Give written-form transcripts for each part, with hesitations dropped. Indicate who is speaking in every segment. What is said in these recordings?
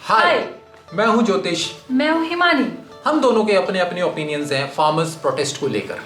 Speaker 1: हाय, मैं हूं ज्योतिष।
Speaker 2: मैं हूं हिमानी।
Speaker 1: हम दोनों के अपने अपने ओपिनियंस हैं फार्मर्स प्रोटेस्ट को लेकर।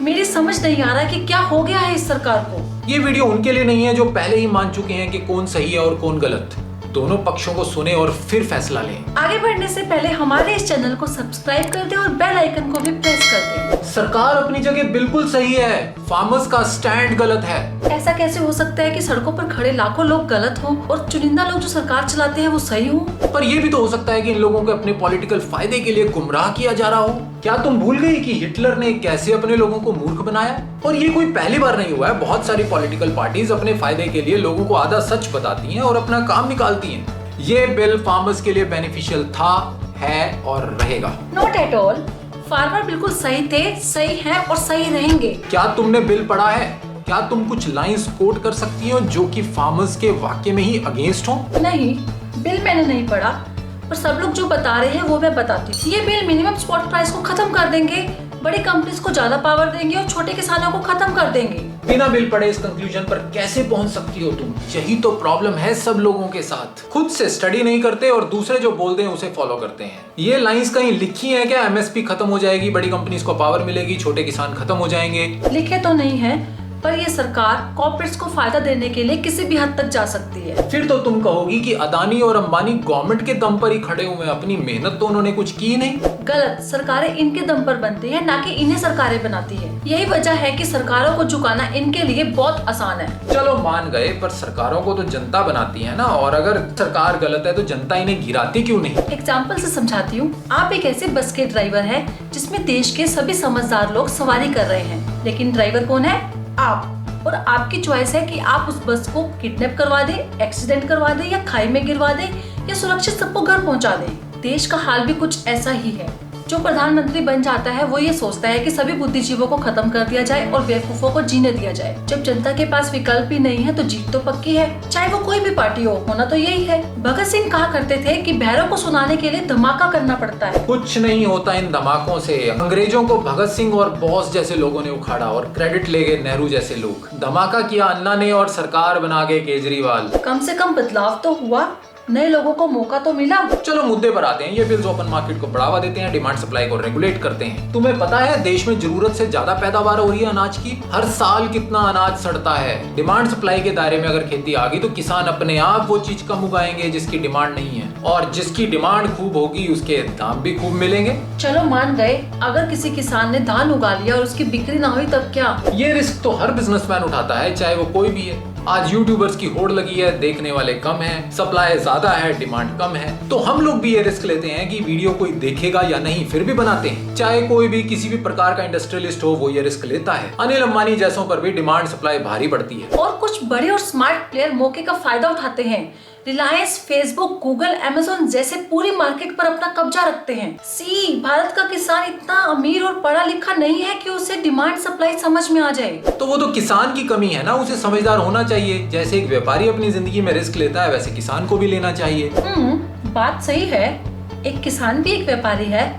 Speaker 2: मेरी समझ नहीं आ रहा कि क्या हो गया है इस सरकार को।
Speaker 1: ये वीडियो उनके लिए नहीं है जो पहले ही मान चुके हैं कि कौन सही है और कौन गलत। दोनों पक्षों को सुने और फिर फैसला लें।
Speaker 2: आगे बढ़ने से पहले हमारे इस चैनल को सब्सक्राइब कर दें और बेल आइकन को भी प्रेस कर दें।
Speaker 1: सरकार अपनी जगह बिल्कुल सही है, फार्मर्स का स्टैंड गलत है।
Speaker 2: ऐसा कैसे हो सकता है कि सड़कों पर खड़े लाखों लोग गलत हों और चुनिंदा लोग जो सरकार चलाते हैं वो सही हों?
Speaker 1: पर ये भी तो हो सकता है कि इन लोगों को अपने पॉलिटिकल फायदे के लिए गुमराह किया जा रहा हो। क्या तुम भूल गई कि हिटलर ने कैसे अपने लोगों को मूर्ख बनाया? और ये कोई पहली बार नहीं हुआ है। बहुत सारी पॉलिटिकल पार्टीज अपने फायदे के लिए लोगों को आधा सच बताती हैं और अपना काम निकालती हैं। ये बिल फार्मर्स के लिए बेनिफिशियल था, है और रहेगा।
Speaker 2: Not at all. फार्मर बिल्कुल सही थे, सही हैं और सही रहेंगे।
Speaker 1: क्या तुमने बिल पढ़ा है? क्या तुम कुछ लाइंस कोट कर सकती हो जो कि फार्मर्स के वाक्य में ही अगेंस्ट हो?
Speaker 2: नहीं, बिल मैंने नहीं पढ़ा, पर सब लोग जो बता रहे हैं वो मैं बताती हूँ। ये बिल मिनिमम स्पॉट प्राइस को खत्म कर देंगे, बड़ी कंपनीज को ज्यादा पावर देंगे और छोटे किसानों को खत्म कर देंगे।
Speaker 1: बिना बिल पढ़े इस कंक्लूजन पर कैसे पहुंच सकती हो तुम? यही तो प्रॉब्लम है सब लोगों के साथ। खुद से स्टडी नहीं करते और दूसरे जो बोलते हैं उसे फॉलो करते हैं। ये लाइंस कहीं लिखी है क्या? एमएसपी खत्म हो जाएगी, बड़ी कंपनीज को पावर मिलेगी, छोटे किसान खत्म हो जाएंगे।
Speaker 2: लिखे तो नहीं है, पर ये सरकार कॉर्पोरेट्स को फायदा देने के लिए किसी भी हद तक जा सकती है।
Speaker 1: फिर तो तुम कहोगी कि अदानी और अंबानी गवर्नमेंट के दम पर ही खड़े हुए हैं, अपनी मेहनत तो उन्होंने कुछ की नहीं।
Speaker 2: गलत। सरकारें इनके दम पर बनती है, ना कि इन्हें सरकारें बनाती है। यही वजह है कि सरकारों को झुकाना इनके लिए बहुत आसान है।
Speaker 1: चलो मान गए, पर सरकारों को तो जनता बनाती है ना, और अगर सरकार गलत है तो जनता इन्हें गिराती क्यों नहीं?
Speaker 2: एग्जाम्पल से समझाती हूँ। आप एक ऐसे बस के ड्राइवर है जिसमें देश के सभी समझदार लोग सवारी कर रहे हैं, लेकिन ड्राइवर कौन है? आप। और आपकी चॉइस है कि आप उस बस को किडनैप करवा दें, एक्सीडेंट करवा दें या खाई में गिरवा दें या सुरक्षित सबको घर पहुंचा दें। देश का हाल भी कुछ ऐसा ही है। जो प्रधानमंत्री बन जाता है वो ये सोचता है कि सभी बुद्धिजीवों को खत्म कर दिया जाए और बेवकूफों को जीने दिया जाए। जब जनता के पास विकल्प ही नहीं है तो जीत तो पक्की है, चाहे वो कोई भी पार्टी हो। होना तो यही है। भगत सिंह कहा करते थे कि भैरव को सुनाने के लिए धमाका करना पड़ता है।
Speaker 1: कुछ नहीं होता इन धमाकों से। अंग्रेजों को भगत सिंह और बोस जैसे लोगों ने उखाड़ा और क्रेडिट ले गए नेहरू जैसे लोग। धमाका किया अन्ना ने और सरकार बना गए केजरीवाल।
Speaker 2: कम से कम बदलाव तो हुआ, नए लोगों को मौका तो मिला।
Speaker 1: चलो मुद्दे पर आते हैं। ये बिल्स ओपन मार्केट को बढ़ावा देते हैं, डिमांड सप्लाई को रेगुलेट करते हैं। तुम्हें पता है देश में जरूरत से ज्यादा पैदावार हो रही है अनाज की। हर साल कितना अनाज सड़ता है। डिमांड सप्लाई के दायरे में अगर खेती आ गई तो किसान अपने आप वो चीज कम उगाएंगे जिसकी डिमांड नहीं है, और जिसकी डिमांड खूब होगी उसके दाम भी खूब मिलेंगे।
Speaker 2: चलो मान गए, अगर किसी किसान ने धान उगा लिया और उसकी बिक्री ना हुई तब क्या?
Speaker 1: ये रिस्क तो हर बिजनेसमैन उठाता है, चाहे वो कोई भी है। आज यूट्यूबर्स की होड़ लगी है, देखने वाले कम हैं, सप्लाई ज्यादा है, डिमांड कम है, तो हम लोग भी ये रिस्क लेते हैं कि वीडियो कोई देखेगा या नहीं, फिर भी बनाते हैं। चाहे कोई भी किसी भी प्रकार का इंडस्ट्रियलिस्ट हो, वो ये रिस्क लेता है। अनिल अंबानी जैसों पर भी डिमांड सप्लाई भारी पड़ती है।
Speaker 2: और कुछ बड़े और स्मार्ट प्लेयर मौके का फायदा उठाते हैं। रिलायंस, फेसबुक, गूगल, अमेज़न जैसे पूरी मार्केट पर अपना कब्जा रखते हैं। भारत का किसान इतना अमीर और पढ़ा लिखा नहीं है कि उसे डिमांड सप्लाई समझ में आ जाए।
Speaker 1: तो वो तो किसान की कमी है ना, उसे समझदार होना चाहिए। जैसे एक व्यापारी अपनी जिंदगी में रिस्क लेता है, वैसे किसान को भी लेना चाहिए।
Speaker 2: बात सही है। एक किसान भी एक व्यापारी है।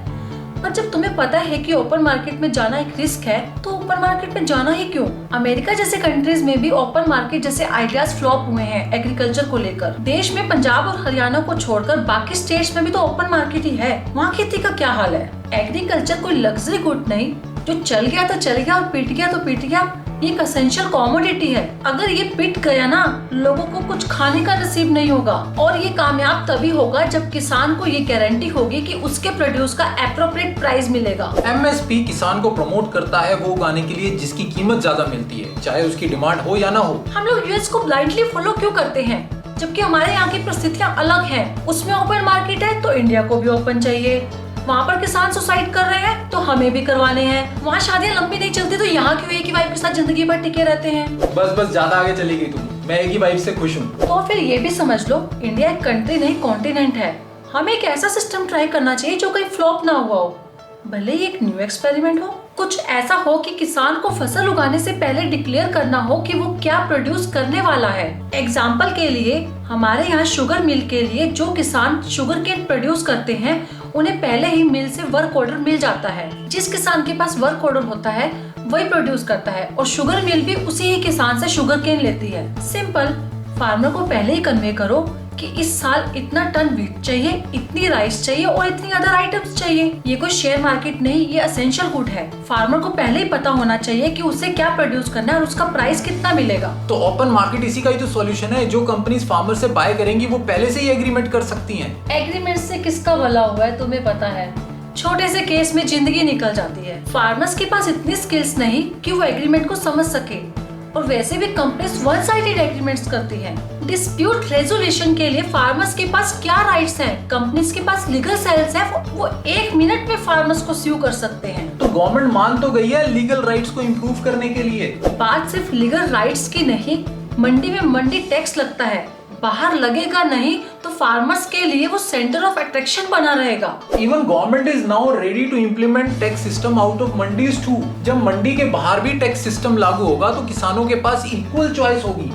Speaker 2: पर जब तुम्हें पता है कि ओपन मार्केट में जाना एक रिस्क है, तो ओपन मार्केट में जाना ही क्यों? अमेरिका जैसे कंट्रीज में भी ओपन मार्केट जैसे आइडियाज फ्लॉप हुए हैं एग्रीकल्चर को लेकर। देश में पंजाब और हरियाणा को छोड़कर बाकी स्टेट्स में भी तो ओपन मार्केट ही है। वहाँ खेती का क्या हाल है? एग्रीकल्चर कोई लग्जरी गुड नहीं, जो चल गया तो चल गया और पिट गया तो पिट गया। ये एक एसेंशियल कमोडिटी है। अगर ये पिट गया ना, लोगों को कुछ खाने का नसीब नहीं होगा। और ये कामयाब तभी होगा जब किसान को ये गारंटी होगी कि उसके प्रोड्यूस का एप्रोप्रिएट प्राइस मिलेगा।
Speaker 1: एमएसपी किसान को प्रमोट करता है वो उगाने के लिए जिसकी कीमत ज्यादा मिलती है, चाहे उसकी डिमांड हो या ना हो।
Speaker 2: हम लोग यूएस को ब्लाइंडली फॉलो क्यों करते हैं, जबकि हमारे यहाँ की परिस्थितियाँ अलग हैं। उसमें ओपन मार्केट है तो इंडिया को भी ओपन चाहिए। वहाँ पर किसान सुसाइड कर रहे हैं तो हमें भी करवाने हैं। वहाँ शादियाँ लंबी नहीं चलती तो यहाँ क्यों एक ही वाइफ के साथ जिंदगी भर टिके रहते हैं?
Speaker 1: बस ज्यादा आगे चली गई तुम। मैं एक ही वाइफ से खुश हूँ।
Speaker 2: तो फिर ये भी समझ लो, इंडिया एक कंट्री नहीं कॉन्टिनेंट है। हमें एक ऐसा सिस्टम ट्राई करना चाहिए जो कहीं फ्लॉप ना हुआ हो, भले ही एक न्यू एक्सपेरिमेंट हो। कुछ ऐसा हो कि किसान को फसल उगाने से पहले डिक्लेयर करना हो कि वो क्या प्रोड्यूस करने वाला है। एग्जाम्पल के लिए हमारे यहाँ शुगर मिल के लिए जो किसान शुगर केन प्रोड्यूस करते हैं उन्हें पहले ही मिल से वर्क ऑर्डर मिल जाता है। जिस किसान के पास वर्क ऑर्डर होता है वही प्रोड्यूस करता है और शुगर मिल भी उसी ही किसान से शुगर केन लेती है। सिंपल। फार्मर को पहले ही कन्वे करो कि इस साल इतना टन वीट चाहिए, इतनी राइस चाहिए और इतनी अदर आइटम्स चाहिए। ये कोई शेयर मार्केट नहीं, ये एसेंशियल गुड है। फार्मर को पहले ही पता होना चाहिए कि उसे क्या प्रोड्यूस करना है और उसका प्राइस कितना मिलेगा।
Speaker 1: तो ओपन मार्केट इसी का ही तो सॉल्यूशन है। जो कंपनीज फार्मर से बाय करेंगी वो पहले से ही एग्रीमेंट कर सकती हैं।
Speaker 2: एग्रीमेंट से किसका भला हुआ है तुम्हें पता है? छोटे से केस में जिंदगी निकल जाती है। फार्मर्स के पास इतनी स्किल्स नहीं कि वो एग्रीमेंट को समझ सके, और वैसे भी कंपनीज वन साइडेड एग्रीमेंट्स करती हैं। डिस्प्यूट रेजोल्यूशन के लिए फार्मर्स के पास क्या राइट्स हैं? कंपनीज के पास लीगल सेल्स है, वो 1 मिनट में फार्मर्स को स्यू कर सकते हैं।
Speaker 1: तो गवर्नमेंट मान तो गई है लीगल राइट्स को इम्प्रूव करने के लिए।
Speaker 2: बात सिर्फ लीगल राइट्स की नहीं, मंडी में मंडी टैक्स लगता है, बाहर लगेगा नहीं तो फार्मर्स के लिए वो सेंटर ऑफ अट्रैक्शन बना रहेगा।
Speaker 1: Even government is now ready to implement tax system out of mandis too. जब मंडी के बाहर भी टैक्स सिस्टम लागू होगा तो किसानों के पास इक्वल चॉइस होगी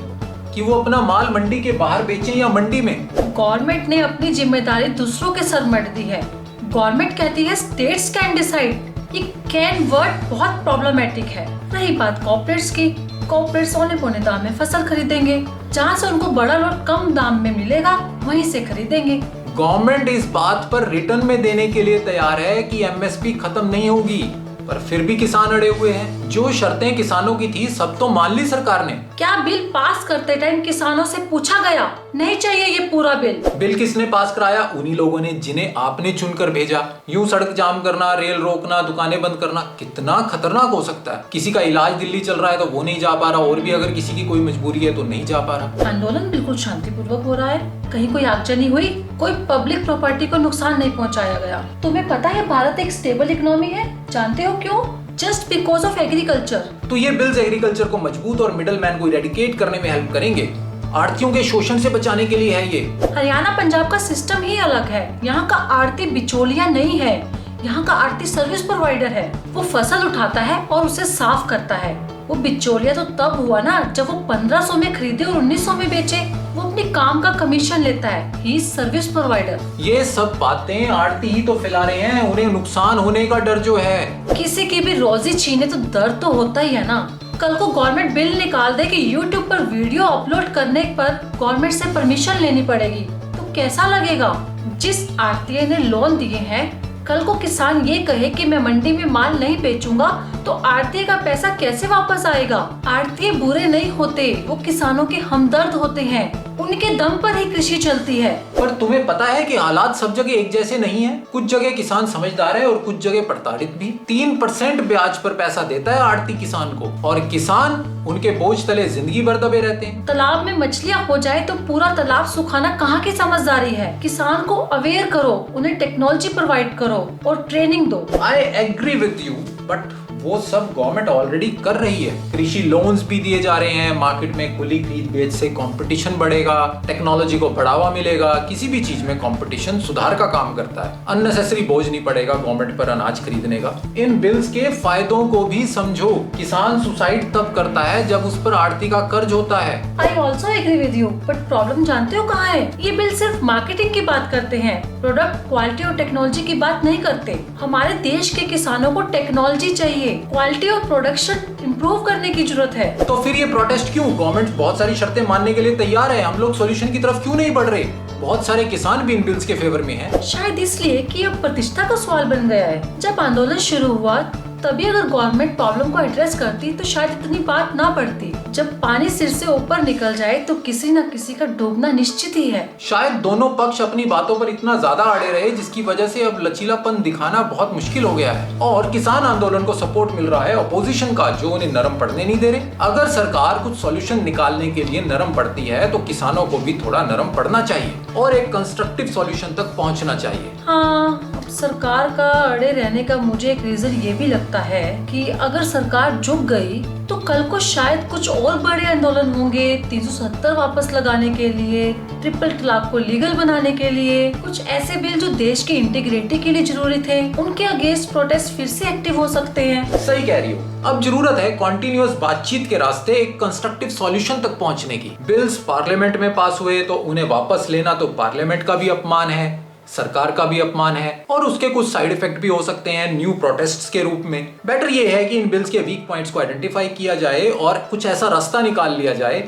Speaker 1: कि वो अपना माल मंडी के बाहर बेचें या मंडी में।
Speaker 2: गवर्नमेंट ने अपनी जिम्मेदारी दूसरों के सर मढ़ दी है। गवर्नमेंट कहती है स्टेट्स कैन डिसाइड। ये कैन वर्ड बहुत प्रॉब्लमेटिक है। रही बात कॉर्पोरेट्स की, कॉर्पोरेट्स औने पौने दाम में फसल खरीदेंगे, जहाँ से उनको बड़ा लोड कम दाम में मिलेगा वहीं से खरीदेंगे।
Speaker 1: गवर्नमेंट इस बात पर रिटर्न में देने के लिए तैयार है कि एमएसपी खत्म नहीं होगी, पर फिर भी किसान अड़े हुए हैं। जो शर्तें किसानों की थी सब तो मान ली सरकार ने।
Speaker 2: क्या बिल पास करते टाइम किसानों से पूछा गया नहीं चाहिए ये पूरा बिल?
Speaker 1: बिल किसने पास कराया? उन्हीं लोगों ने जिन्हें आपने चुनकर भेजा। यूं सड़क जाम करना, रेल रोकना, दुकानें बंद करना कितना खतरनाक हो सकता है। किसी का इलाज दिल्ली चल रहा है तो वो नहीं जा पा रहा, और भी अगर किसी की कोई मजबूरी है तो नहीं जा पा रहा।
Speaker 2: आंदोलन बिल्कुल शांतिपूर्वक हो रहा है, कहीं कोई आगजनी हुई, कोई पब्लिक प्रॉपर्टी को नुकसान नहीं पहुंचाया गया। तुम्हें पता है भारत एक स्टेबल इकोनॉमी है, जानते हो क्यों? Just because of agriculture.
Speaker 1: तो ये बिल्स एग्रीकल्चर को मजबूत और मिडल मैन को इरेडिकेट करने में हेल्प करेंगे। आड़तियों के शोषण से बचाने के लिए है ये।
Speaker 2: हरियाणा पंजाब का सिस्टम ही अलग है। यहाँ का आड़ती बिचौलिया नहीं है, यहाँ का आड़ती सर्विस प्रोवाइडर है। वो फसल उठाता है और उसे साफ करता है। वो बिचौलिया तो तब हुआ ना जब वो 1500 में खरीदे और 1900 में बेचे। वो अपने काम का कमीशन लेता है। He is service provider.
Speaker 1: ये सब बातें आड़ती ही तो फैला रहे हैं। उन्हें नुकसान होने का डर जो है।
Speaker 2: किसी की भी रोजी छीने तो दर्द तो होता ही है ना। कल को गवर्नमेंट बिल निकाल दे कि YouTube पर वीडियो अपलोड करने पर गवर्नमेंट से परमिशन लेनी पड़ेगी, तो कैसा लगेगा? जिस आड़तीए ने लोन दिए हैं, कल को किसान ये कहे कि मैं मंडी में माल नहीं बेचूंगा, तो आड़तीए का पैसा कैसे वापस आएगा? आड़तीए बुरे नहीं होते, वो किसानों के हमदर्द होते हैं। उनके दम पर ही कृषि चलती है।
Speaker 1: पर तुम्हें पता है कि हालात सब जगह एक जैसे नहीं है। कुछ जगह किसान समझदार है और कुछ जगह प्रताड़ित भी। 3% ब्याज पर पैसा देता है आड़ती किसान को, और किसान उनके बोझ तले जिंदगी भर दबे रहते हैं।
Speaker 2: तालाब में मछलियाँ हो जाए तो पूरा तालाब सुखाना कहाँ की समझदारी है? किसान को अवेयर करो, उन्हें टेक्नोलॉजी प्रोवाइड करो और ट्रेनिंग दो।
Speaker 1: I agree with you, but वो सब गवर्नमेंट ऑलरेडी कर रही है। कृषि लोन्स भी दिए जा रहे हैं। मार्केट में खुली खरीद बेच से कंपटीशन बढ़ेगा, टेक्नोलॉजी को बढ़ावा मिलेगा। किसी भी चीज में कंपटीशन सुधार का काम करता है। अननेसेसरी बोझ नहीं पड़ेगा गवर्नमेंट पर अनाज खरीदने का। इन बिल्स के फायदों को भी समझो। किसान सुसाइड तब करता है जब उस पर आड़ती का कर्ज होता है।
Speaker 2: I also agree with you, but problem जानते हो कहाँ है? ये बिल सिर्फ मार्केटिंग की बात करते हैं, प्रोडक्ट क्वालिटी और टेक्नोलॉजी की बात नहीं करते। हमारे देश के किसानों को टेक्नोलॉजी चाहिए, क्वालिटी और प्रोडक्शन इम्प्रूव करने की जरूरत है।
Speaker 1: तो फिर ये प्रोटेस्ट क्यों? गवर्नमेंट बहुत सारी शर्तें मानने के लिए तैयार है। हम लोग सॉल्यूशन की तरफ क्यों नहीं बढ़ रहे? बहुत सारे किसान भी इन बिल्स के फेवर में हैं।
Speaker 2: शायद इसलिए कि अब प्रतिष्ठा का सवाल बन गया है। जब आंदोलन शुरू हुआ तभी अगर गवर्नमेंट प्रॉब्लम को एड्रेस करती तो शायद इतनी बात ना पड़ती। जब पानी सिर से ऊपर निकल जाए तो किसी न किसी का डूबना निश्चित ही है।
Speaker 1: शायद दोनों पक्ष अपनी बातों पर इतना ज्यादा अड़े रहे जिसकी वजह से अब लचीलापन दिखाना बहुत मुश्किल हो गया है, और किसान आंदोलन को सपोर्ट मिल रहा है अपोजिशन का, जो उन्हें नरम पड़ने नहीं दे रहे। अगर सरकार कुछ सॉल्यूशन निकालने के लिए नरम पड़ती है तो किसानों को भी थोड़ा नरम पड़ना चाहिए और एक कंस्ट्रक्टिव सॉल्यूशन तक पहुंचना चाहिए।
Speaker 2: हाँ, सरकार का अड़े रहने का मुझे एक रीजन ये भी लगता है कि अगर सरकार झुक गई तो कल को शायद कुछ और बड़े आंदोलन होंगे। 370 वापस लगाने के लिए, ट्रिपल तलाक को लीगल बनाने के लिए, कुछ ऐसे बिल जो देश की इंटीग्रिटी के लिए जरूरी थे, उनके अगेंस्ट प्रोटेस्ट फिर से एक्टिव हो सकते हैं।
Speaker 1: सही कह रही हो। अब जरूरत है कॉन्टिन्यूअस बातचीत के रास्ते एक कंस्ट्रक्टिव सॉल्यूशन तक पहुंचने की। बिल्स पार्लियामेंट में पास हुए तो उन्हें वापस लेना तो पार्लियामेंट का भी अपमान है, सरकार का भी अपमान है, और उसके कुछ साइड इफेक्ट भी हो सकते हैं न्यू प्रोटेस्ट्स के रूप में। बेटर ये है कि इन बिल्स के वीक पॉइंट्स को आइडेंटिफाई किया जाए और कुछ ऐसा रास्ता निकाल लिया जाए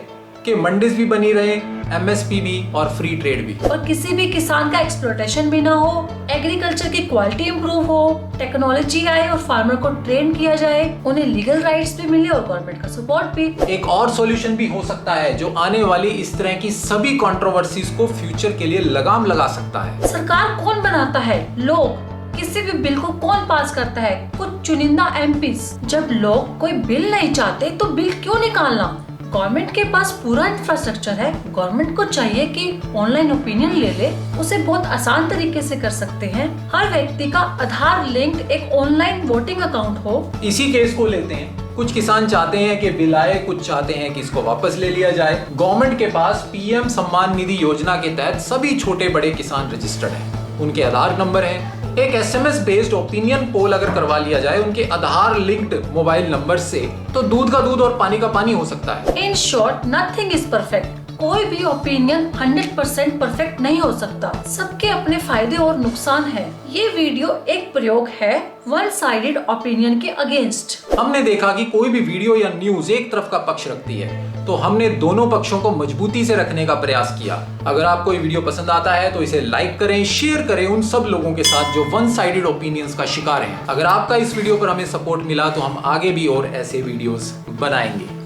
Speaker 1: कि मंडीज भी बनी रहे, MSP भी और फ्री ट्रेड भी।
Speaker 2: और किसी भी किसान का एक्सप्लॉयटेशन भी ना हो, एग्रीकल्चर की क्वालिटी इंप्रूव हो, टेक्नोलॉजी आए और फार्मर को ट्रेन किया जाए, उन्हें लीगल राइट्स भी मिले और गवर्नमेंट का सपोर्ट भी।
Speaker 1: एक और सॉल्यूशन भी हो सकता है जो आने वाली इस तरह की सभी कंट्रोवर्सीज को फ्यूचर के लिए लगाम लगा सकता है।
Speaker 2: सरकार कौन बनाता है? लोग। किसी भी बिल को कौन पास करता है? कुछ चुनिंदा MPs। जब लोग कोई बिल नहीं चाहते तो बिल क्यों निकालना? गवर्नमेंट के पास पूरा इंफ्रास्ट्रक्चर है। गवर्नमेंट को चाहिए कि ऑनलाइन ओपिनियन ले ले, उसे बहुत आसान तरीके से कर सकते हैं। हर व्यक्ति का आधार लिंक्ड एक ऑनलाइन वोटिंग अकाउंट हो।
Speaker 1: इसी केस को लेते हैं। कुछ किसान चाहते हैं कि बिल आए, कुछ चाहते हैं कि इसको वापस ले लिया जाए। गवर्नमेंट के पास PM सम्मान निधि योजना के तहत सभी छोटे बड़े किसान रजिस्टर्ड हैं। उनके आधार नंबर है। एक SMS बेस्ड ओपिनियन पोल अगर करवा लिया जाए उनके आधार लिंक्ड मोबाइल नंबर से, तो दूध का दूध और पानी का पानी हो सकता है।
Speaker 2: In short, nothing is perfect. कोई भी ओपिनियन 100% परफेक्ट नहीं हो सकता। सबके अपने फायदे और नुकसान हैं। ये वीडियो एक प्रयोग है वन साइडेड ओपिनियन के अगेंस्ट।
Speaker 1: हमने देखा कि कोई भी वीडियो या न्यूज एक तरफ का पक्ष रखती है, तो हमने दोनों पक्षों को मजबूती से रखने का प्रयास किया। अगर आपको ये वीडियो पसंद आता है तो इसे लाइक करें, शेयर करें उन सब लोगों के साथ जो वन साइडेड ओपिनियंस का शिकार हैं। अगर आपका इस वीडियो पर हमें सपोर्ट मिला तो हम आगे भी और ऐसे वीडियोस बनाएंगे।